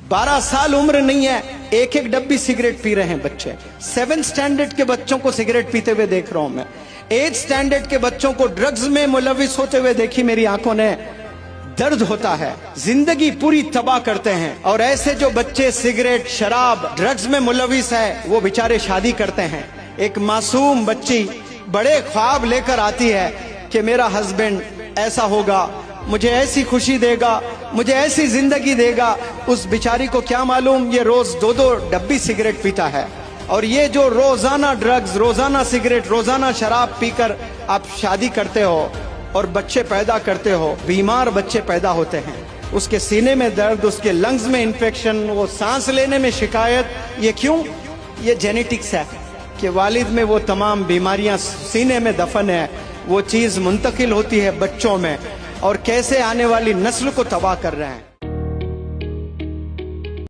12 साल उम्र नहीं है, एक एक डब्बी सिगरेट पी रहे हैं बच्चे। 7th स्टैंडर्ड के बच्चों को सिगरेट पीते हुए देख रहा हूं मैं। 8th स्टैंडर्ड के बच्चों को ड्रग्स में मुलविस होते हुए देखी मेरी आंखों ने। दर्द होता है, जिंदगी पूरी तबाह करते हैं। और ऐसे जो बच्चे सिगरेट, शराब, ड्रग्स में मुलविस है, वो बेचारे शादी करते हैं। एक मासूम बच्ची बड़े ख्वाब लेकर आती है कि मेरा हस्बैंड ऐसा होगा, मुझे ऐसी खुशी देगा, मुझे ऐसी जिंदगी देगा। उस बिचारी को क्या मालूम ये रोज 2-2 डब्बी सिगरेट पीता है। और ये जो रोजाना ड्रग्स, रोजाना सिगरेट, रोजाना शराब पीकर आप शादी करते हो और बच्चे पैदा करते हो, बीमार बच्चे पैदा होते हैं। उसके सीने में दर्द, उसके लंग्स में इन्फेक्शन, वो सांस लेने में शिकायत। ये क्यों? ये जेनेटिक्स है कि वालिद में वो तमाम बीमारियां सीने में दफन है। वो चीज मुंतकिल होती है बच्चों में और कैसे आने वाली नस्ल को तबाह कर रहे हैं।